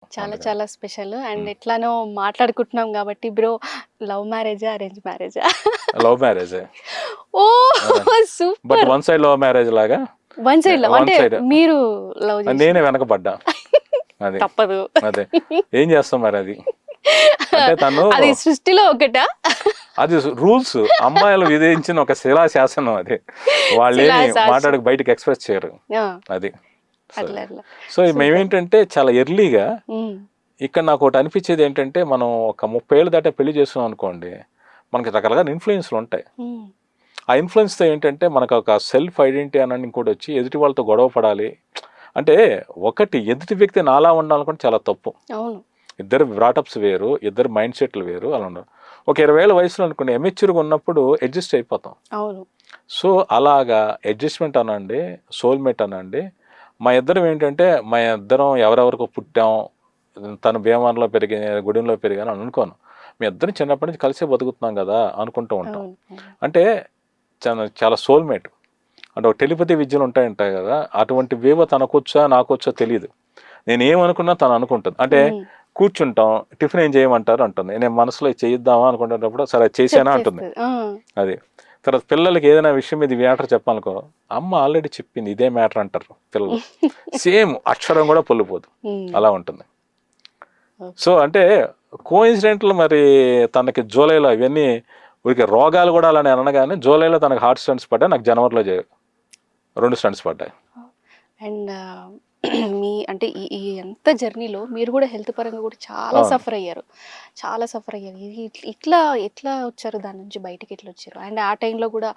చాలా అందుకని. చాలా స్పెషల్. అండ్ ఎట్లానో మాట్లాడుకుంటున్నాం కాబట్టి బ్రో, లవ్ మ్యారేజా అరేంజ్ మ్యారేజా? లవ్ మ్యారేజే. Oh but super. One side love marriage లాగా. వన్ సైడ్ లవ్ వన్ అంటే సైడ్ మీరు లవ్ చేసి నేనే వెనకబడ్డా. అది తప్పదు. అదే ఏం చేస్తాం మరి అది. అంటే తను అది సృష్టిలో ఒకటా? అది రూల్స్ అమ్మాయిలు విధించిన ఒక శిలా శాసనం అది. వాళ్ళేమి మాట్లాడక బయటకు ఎక్స్ప్రెస్ చేయరు అది. అట్లా అట్లా. సో మేమేంటంటే చాలా ఎర్లీగా ఇక్కడ నాకు ఒకటి అనిపించేది ఏంటంటే మనం ఒక 30 ఏళ్ళు దాటే పెళ్లి చేస్తున్నాం అనుకోండి, మనకి రకరకాల ఇన్ఫ్లుయెన్స్లు ఉంటాయి. ఆ ఇన్ఫ్లుయెన్స్తో ఏంటంటే మనకు ఒక సెల్ఫ్ ఐడెంటిటీ అని ఇంకోటి వచ్చి ఎదుటి వాళ్ళతో గొడవ పడాలి అంటే, ఒకటి ఎదుటి వ్యక్తి నాలా ఉండాలనుకుంటే చాలా తప్పు. అవును. ఇద్దరు బ్రాటప్స్ వేరు, ఇద్దరు మైండ్ సెట్లు వేరు, అలా ఉండరు. ఒక 20 ఏళ్ళ వయసులో అనుకోండి ఎమెచ్యూర్గా ఉన్నప్పుడు అడ్జస్ట్ అయిపోతాం. అవును. సో అలాగా అడ్జస్ట్మెంట్ అనండి, సోల్మేట్ అనండి. మా ఇద్దరం ఏంటంటే మా ఇద్దరం ఎవరెవరికో పుట్టాం, తను భీమవరంలో పెరిగి గుడిలో పెరిగాను అని అనుకోను. మీ ఇద్దరం చిన్నప్పటి నుంచి కలిసే బతుకుతున్నాం కదా అనుకుంటూ ఉంటాం. అంటే చాలా చాలా సోల్మేట్. అంటే ఒక టెలిపతి విద్యలు ఉంటాయి కదా, అటువంటి వేవో తనకొచ్చా నాకొచ్చో తెలియదు. నేను ఏమనుకున్నా తను అనుకుంటుంది. అంటే కూర్చుంటాం, టిఫిన్ ఏం చేయమంటారు అంటుంది, నేను మనసులో చేయిద్దామా అనుకుంటున్నప్పుడు సరే చేసానా అంటుంది. అది తర్వాత పిల్లలకి ఏదైనా విషయం మీద మ్యాటర్ చెప్పాలనుకో, అమ్మ ఆల్రెడీ చెప్పింది ఇదే మ్యాటర్ అంటారు పిల్లలు. సేమ్ అక్షరం కూడా పొల్లిపోదు, అలా ఉంటుంది. సో అంటే కోఇన్సిడెంట్లు మరి తనకి జూలైలో ఇవన్నీ ఊరికి రోగాలు కూడా అలానే అనగానే జూలైలో తనకు హార్ట్ స్టంట్స్ పడ్డాయి, నాకు జనవరిలో 2 స్టంట్స్ పడ్డాయి. అండ్ మీ అంటే ఈ ఎంత జర్నీలో మీరు కూడా హెల్త్ పరంగా కూడా చాలా సఫర్ అయ్యారు, చాలా సఫర్ అయ్యారు. ఇట్లా ఎట్లా వచ్చారు దాని నుంచి బయటికి, ఎట్లా వచ్చారు? అండ్ ఆ టైంలో కూడా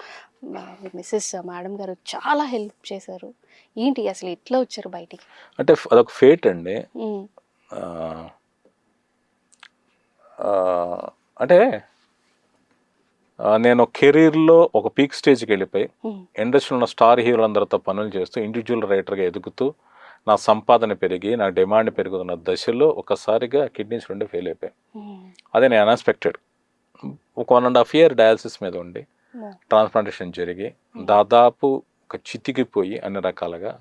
మిస్సెస్ మేడం గారు చాలా హెల్ప్ చేశారు. ఏంటి అసలు ఎట్లా వచ్చారు బయటికి? అంటే అదొక ఫేట్ అండి. అంటే నేను కెరీర్లో ఒక పీక్ స్టేజ్కి వెళ్ళిపోయి ఇండస్ట్రీలో ఉన్న స్టార్ హీరోలందరితో పనులు చేస్తూ ఇండివిజువల్ రైటర్గా ఎదుగుతూ నా సంపాదన పెరిగి నా డిమాండ్ పెరుగుతున్న దశలో ఒకసారిగా కిడ్నీస్ 2 ఫెయిల్ అయిపోయాయి. అదే నేను అన్ఎక్స్పెక్టెడ్. ఒక 1.5 year డయాలసిస్ మీద ఉండి ట్రాన్స్ప్లాంటేషన్ జరిగి దాదాపు ఒక చితికిపోయి అన్ని రకాలుగా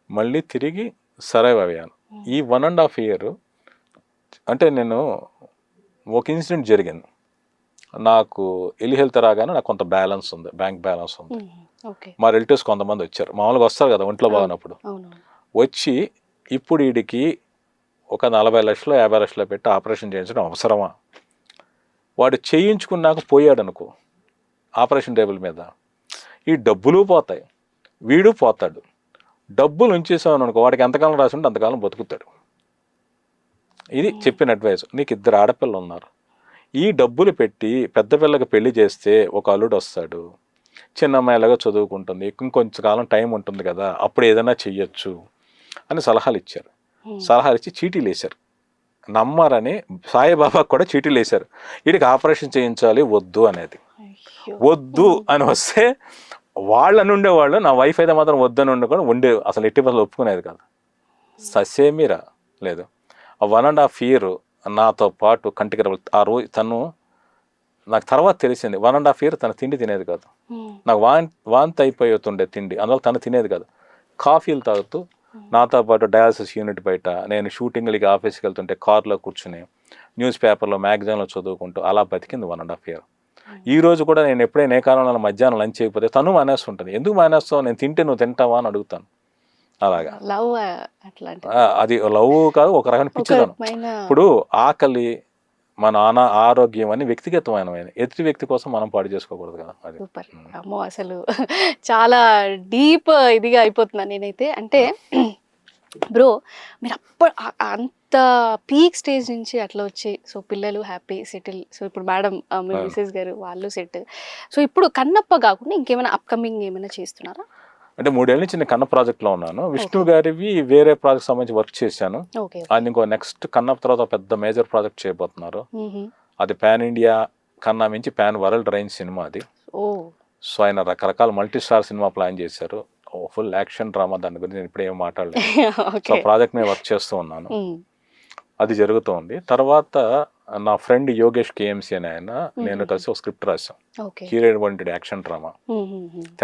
మళ్ళీ తిరిగి సరైవ్ అయ్యాను. ఈ 1.5 year అంటే నేను ఒక ఇన్సిడెంట్ జరిగింది. నాకు ఎలి హెల్త్ రాగానే నాకు కొంత బ్యాలెన్స్ ఉంది, బ్యాంక్ బ్యాలెన్స్ ఉంది. మా రిలేటివ్స్ కొంతమంది వచ్చారు, మామూలుగా వస్తారు కదా ఒంట్లో బాగున్నప్పుడు. వచ్చి ఇప్పుడు వీడికి ఒక 40 లక్షలు 50 లక్షలు పెట్టి ఆపరేషన్ చేయించడం అవసరమా? వాడు చేయించుకున్నాక పోయాడు అనుకో ఆపరేషన్ టేబుల్ మీద, ఈ డబ్బులు పోతాయి, వీడు పోతాడు. డబ్బులు ఉంచేసాను అనుకో వాడికి ఎంతకాలం రాసి ఉంటే అంతకాలం బతుకుతాడు. ఇది చెప్పిన అడ్వైస్. నీకు 2 ఆడపిల్లలు ఉన్నారు, ఈ డబ్బులు పెట్టి పెద్ద పిల్లకి పెళ్లి చేస్తే ఒక అల్లుడు వస్తాడు, చిన్న అమ్మాయిలాగా చదువుకుంటుంది, ఇంకొంచెం కాలం టైం ఉంటుంది కదా, అప్పుడు ఏదైనా చెయ్యొచ్చు అని సలహాలు ఇచ్చారు. సలహాలు ఇచ్చి చీటీలు వేశారు. నమ్మారని సాయిబాబాకు కూడా చీటీలు వేశారు, వీడికి ఆపరేషన్ చేయించాలి వద్దు అనేది. వద్దు అని వస్తే వాళ్ళని ఉండేవాళ్ళు, నా వైఫ్ అయితే మాత్రం వద్దని ఉండే అసలు ఎట్టి పనులు ఒప్పుకునేది కాదు. ససేమిరా లేదు. ఆ 1.5 year నాతో పాటు కంటికి ఆ రోజు తను నాకు తర్వాత తెలిసింది 1.5 year తను తిండి తినేది కాదు. నాకు వాంతి అయిపోతుండే తిండి, అందువల్ల తను తినేది కాదు. కాఫీలు తాగుతూ నాతో పాటు డయాలసిస్ యూనిట్ బయట, నేను షూటింగ్లకి ఆఫీస్కి వెళ్తుంటే కార్లో కూర్చుని న్యూస్ పేపర్లో మ్యాగజైన్లో చదువుకుంటూ అలా బతికింది 1.5 year. ఈ రోజు కూడా నేను ఎప్పుడైనా ఏ కాలంలో మధ్యాహ్నం లంచ్ చేయకపోతే తను మానేస్తుంటుంది. ఎందుకు మానేస్తావు, నేను తింటే నువ్వు తింటావా అని అడుగుతాను. అలాగా లవ్ అది లవ్ కాదు, ఒక రకమైన పిచ్చిదనం. ఇప్పుడు ఆకలి మన ఆరోగ్యం అని వ్యక్తిగతమైన ఎదుటి వ్యక్తి కోసం మనం పాడు చేసుకోకూడదు కదా. అది సూపర్. అమ్మో అసలు చాలా డీప్ ఇదిగా అయిపోతున్నాను నేనైతే. అంటే బ్రో మీరు అంత పీక్ స్టేజ్ నుంచి అట్లా వచ్చి, సో పిల్లలు హ్యాపీ సెటిల్, సో ఇప్పుడు మేడం మీ మిసెస్ గారు వాళ్ళు సెట్, సో ఇప్పుడు కన్నప్ప కాకుండా ఇంకేమైనా అప్కమింగ్ ఏమైనా చేస్తున్నారా? అంటే 3 ఏళ్ళ నుంచి నేను కన్న ప్రాజెక్ట్లో ఉన్నాను. విష్ణు గారివి వేరే ప్రాజెక్ట్ సంబంధించి వర్క్ చేశాను. అది ఇంకో నెక్స్ట్ కన్నప్ప తర్వాత పెద్ద మేజర్ ప్రాజెక్ట్ చేయబోతున్నారు. అది పాన్ ఇండియా కన్నా మించి పాన్ వరల్డ్ రేంజ్ సినిమా అది. సో ఆయన రకరకాల మల్టీ స్టార్ సినిమా ప్లాన్ చేశారు, ఫుల్ యాక్షన్ డ్రామా. దాని గురించి నేను ఇప్పుడు ఏం మాట్లాడలేదు. సో ప్రాజెక్ట్ మీద వర్క్ చేస్తూ ఉన్నాను, అది జరుగుతోంది. తర్వాత నా ఫ్రెండ్ యోగేష్ కేఎంసీ అని ఆయన నేను కలిసి ఒక స్క్రిప్ట్ రాశాం, hero wanted action drama,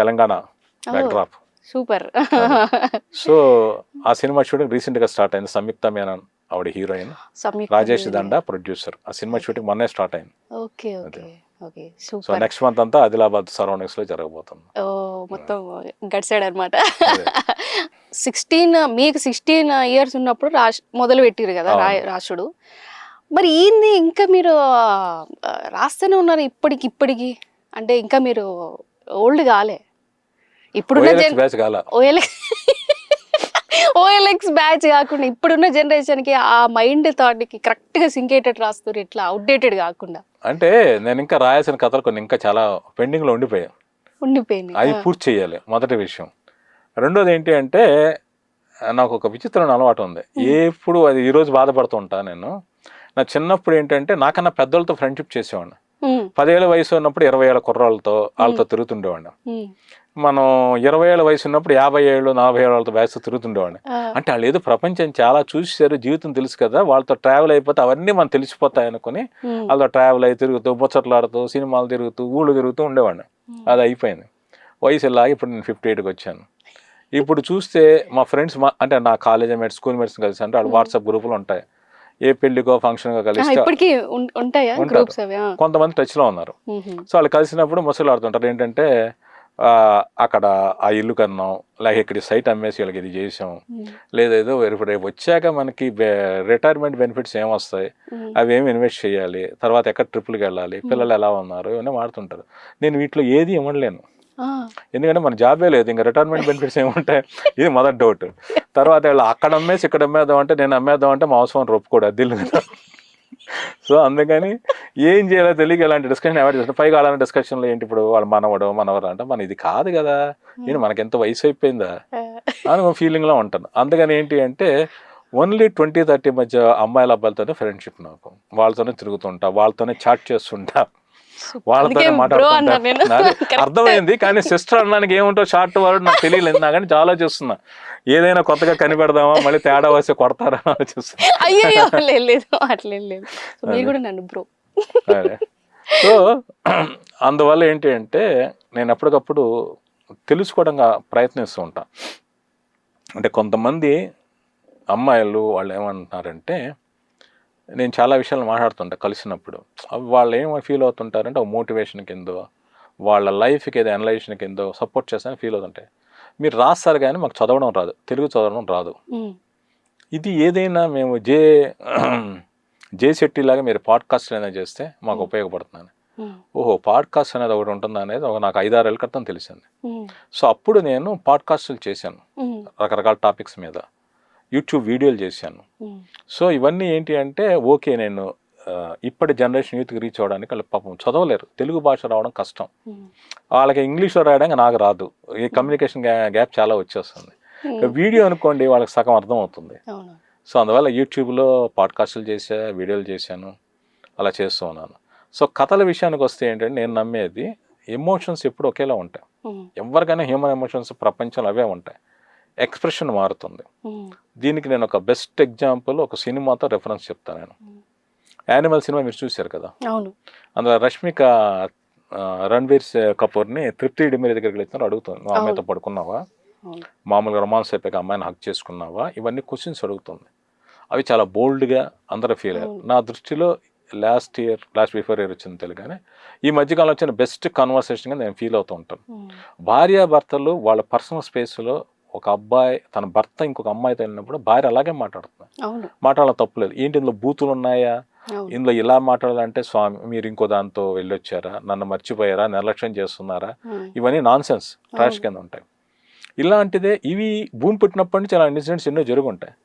Telangana backdrop. Super. So ఆ సినిమా షూటింగ్ రీసెంట్గా స్టార్ట్ అయింది. సంయుక్త మేనన్ ఆవిడ హీరోయిన్, సంయుక్త రాజేష్ దండ ప్రొడ్యూసర్. ఆ సినిమా షూటింగ్ మొన్నే స్టార్ట్ అయింది. Okay okay okay so super. Next month అంతా ఆదిలాబాద్ సరౌండింగ్స్ లో జరగబోతుంది. ఓ మొత్తం గడిచాడు అనమాట. 16 మీకు 16 ఇయర్స్ ఉన్నప్పుడు మొదలు పెట్టిరు కదా రాసుడు. మరి ఏంది ఇంకా మీరు రాస్తూనే ఉన్నారు ఇప్పటికి అంటే ఇంకా మీరు ఓల్డ్ కాలే? ఇప్పుడున్న బ్యాచ్ కాల, ఓఎల్ఎక్స్ బ్యాచ్ కాకుండా ఇప్పుడున్న జనరేషన్ కి ఆ మైండ్ థాట్ కి కరెక్ట్ గా సింక్ అయ్యేటట్టు రాస్తారు, ఇట్లా అవుట్డేటెడ్ కాకుండా. అంటే నేను ఇంకా రాయాల్సిన కథలు కొన్ని ఇంకా చాలా పెండింగ్ లో ఉండిపోయాయి. అవి పూర్తి చేయాలి మొదటి విషయం. రెండోది ఏంటి అంటే నాకు ఒక విచిత్రమైన అలవాటు ఉంది. ఎప్పుడు అది ఈ రోజు బాధపడుతూ ఉంటాను నేను. నా చిన్నప్పుడు ఏంటంటే నాకన్నా పెద్దలతో ఫ్రెండ్షిప్ చేసేవాడిని. 10 ఏళ్ళ వయసు ఉన్నప్పుడు 20 ఏళ్ళ కుర్రాళ్ళతో వాళ్ళతో తిరుగుతుండేవాడిని. మనం 20 ఏళ్ళ వయసు ఉన్నప్పుడు 50 ఏళ్ళు 40 ఏళ్ళతో వయసు తిరుగుతుండేవాడిని. అంటే వాళ్ళు ఏదో ప్రపంచం చాలా చూసారు, జీవితం తెలుసు కదా, వాళ్ళతో ట్రావెల్ అయిపోతే అవన్నీ మనం తెలిసిపోతాయి అనుకుని వాళ్ళతో ట్రావెల్ అయి తిరుగుతూ ముచ్చట్లాడుతూ సినిమాలు తిరుగుతూ ఊళ్ళు తిరుగుతూ ఉండేవాడిని. అది అయిపోయింది. వయసు ఇలాగే ఇప్పుడు నేను 58కి వచ్చాను. ఇప్పుడు చూస్తే మా ఫ్రెండ్స్ అంటే నా కాలేజ్ మేట్స్, స్కూల్ మేట్స్ కలిసి అంటే వాళ్ళు వాట్సాప్ గ్రూపులు ఉంటాయి. ఏ పెళ్లికో ఫంక్షన్కో కలిసి కొంతమంది టచ్ లో ఉన్నారు. సో వాళ్ళు కలిసినప్పుడు ముసలు ఆడుతుంటారు ఏంటంటే అక్కడ ఆ ఇల్లు కన్నాం, లేక ఇక్కడ సైట్ అమ్మేసి వీళ్ళకి ఇది చేసాం, లేదేదో ఇప్పుడు రేపు వచ్చాక మనకి రిటైర్మెంట్ బెనిఫిట్స్ ఏమొస్తాయి, అవి ఏమి ఇన్వెస్ట్ చేయాలి, తర్వాత ఎక్కడ ట్రిప్పులకి వెళ్ళాలి, పిల్లలు ఎలా ఉన్నారు, ఇవన్నీ వాడుతుంటారు. నేను వీటిలో ఏది ఇవ్వలేను, ఎందుకంటే మన జాబే లేదు, ఇంకా రిటైర్మెంట్ బెనిఫిట్స్ ఏముంటాయి, ఇది మొదటి డౌట్. తర్వాత వీళ్ళు అక్కడ అమ్మేసి ఇక్కడ అమ్మేద్దాం అంటే నేను అమ్మేద్దాం అంటే మా అవసరం రొప్పుకోడు, అద్దెలు కదా. సో అందుకని ఏం చేయాలో తెలియక ఇలాంటి డిస్కషన్ అవాయిడ్ చేస్తాను. పైగా అలాంటి డిస్కషన్లో ఏంటి ఇప్పుడు వాళ్ళు మనవరు అంటే మన ఇది కాదు కదా, నేను మనకి ఎంత వయసు అయిపోయిందా అని ఒక ఫీలింగ్లో ఉంటాను. అందుకని ఏంటి అంటే ఓన్లీ 20-30 మధ్య అమ్మాయిల అబ్బాయిలతోనే ఫ్రెండ్షిప్. నాకు వాళ్ళతోనే తిరుగుతుంటా, వాళ్ళతోనే చాట్ చేస్తుంటా, వాళ్ళతోనే మాట్లాడుతుంటా. అర్థమైంది, కానీ సిస్టర్ అనడానికి ఏముంటో షార్ట్ వర్డ్ నాకు తెలియలేదు. నాకని చాలా ఆలోచిస్తున్నా, ఏదైనా కొత్తగా కనిపెడదామా, మళ్ళీ తేడా వస్తే కొడతారా అని ఆలోచిస్తున్నా. సో అందువల్ల ఏంటి అంటే నేను ఎప్పటికప్పుడు తెలుసుకోవడంగా ప్రయత్నిస్తూ ఉంటా. అంటే కొంతమంది అమ్మాయిలు వాళ్ళు ఏమంటున్నారంటే, నేను చాలా విషయాలు మాట్లాడుతుంటా కలిసినప్పుడు, వాళ్ళు ఏం ఫీల్ అవుతుంటారంటే ఒక మోటివేషన్ కిందో వాళ్ళ లైఫ్కి ఏదో అనలైజేషన్ కిందో సపోర్ట్ చేస్తానని ఫీల్ అవుతుంటాయి. మీరు రాస్తారు కానీ మాకు చదవడం రాదు, తెలుగు చదవడం రాదు. ఇది ఏదైనా మేము జే శెట్టి లాగా మీరు పాడ్కాస్ట్ అనేది చేస్తే మాకు ఉపయోగపడుతుందని. ఓహో పాడ్కాస్ట్ అనేది ఒకటి ఉంటుంది అనేది నాకు 5-6 ఏళ్ళ క్రితం తెలిసింది. సో అప్పుడు నేను పాడ్కాస్టులు చేశాను రకరకాల టాపిక్స్ మీద, యూట్యూబ్ వీడియోలు చేశాను. సో ఇవన్నీ ఏంటి అంటే ఓకే, నేను ఇప్పటి జనరేషన్ యూత్కి రీచ్ అవ్వడానికి వాళ్ళు పాపం చదవలేరు, తెలుగు భాష రావడం కష్టం, వాళ్ళకి ఇంగ్లీష్లో రాయడానికి నాకు రాదు, ఈ కమ్యూనికేషన్ గ్యాప్ చాలా వచ్చేస్తుంది. వీడియో అనుకోండి వాళ్ళకి సగం అర్థం అవుతుంది. సో అందువల్ల యూట్యూబ్లో పాడ్కాస్టులు చేసా, వీడియోలు చేశాను, అలా చేస్తూ ఉన్నాను. సో కథల విషయానికి వస్తే ఏంటంటే నేను నమ్మేది ఎమోషన్స్ ఎప్పుడు ఒకేలా ఉంటాయి. ఎవరికైనా హ్యూమన్ ఎమోషన్స్ ప్రపంచంలో అవే ఉంటాయి, ఎక్స్ప్రెషన్ మారుతుంది. దీనికి నేను ఒక బెస్ట్ ఎగ్జాంపుల్ ఒక సినిమాతో రెఫరెన్స్ చెప్తాను. నేను యానిమల్ సినిమా మీరు చూశారు కదా, అందులో రష్మిక రణ్బీర్ కపూర్ని తృప్తి డిమిరి దగ్గరికి వెళ్తున్నారు, అడుగుతుంది నువ్వు అమ్మాయితో పడుకున్నావా, మామూలుగా రొమాన్స్ అయిపోయాక అమ్మాయిని హక్ చేసుకున్నావా, ఇవన్నీ క్వశ్చన్స్ అడుగుతుంది. అవి చాలా బోల్డ్గా అందరూ ఫీల్ అయ్యారు. నా దృష్టిలో లాస్ట్ బిఫోర్ ఇయర్ వచ్చింది తెలుగానే, ఈ మధ్యకాలంలో వచ్చిన బెస్ట్ కన్వర్సేషన్గా నేను ఫీల్ అవుతూ ఉంటాను. భార్యాభర్తలు వాళ్ళ పర్సనల్ స్పేస్లో ఒక అబ్బాయి తన భర్త ఇంకొక అమ్మాయితో వెళ్ళినప్పుడు భార్య అలాగే మాట్లాడుతుంది, మాట్లాడాల తప్పులేదు. ఏంటి ఇందులో బూతులు ఉన్నాయా, ఇందులో ఇలా మాట్లాడాలంటే స్వామి మీరు ఇంకో దాంతో వెళ్ళొచ్చారా, నన్ను మర్చిపోయారా, నిర్లక్ష్యం చేస్తున్నారా, ఇవన్నీ నాన్ సెన్స్ ట్రాష్ కింద ఉంటాయి. ఇలాంటిదే ఇవి భూమి పుట్టినప్పటి నుంచి అలా ఇన్సిడెంట్స్ ఎన్నో జరుగుంటాయి.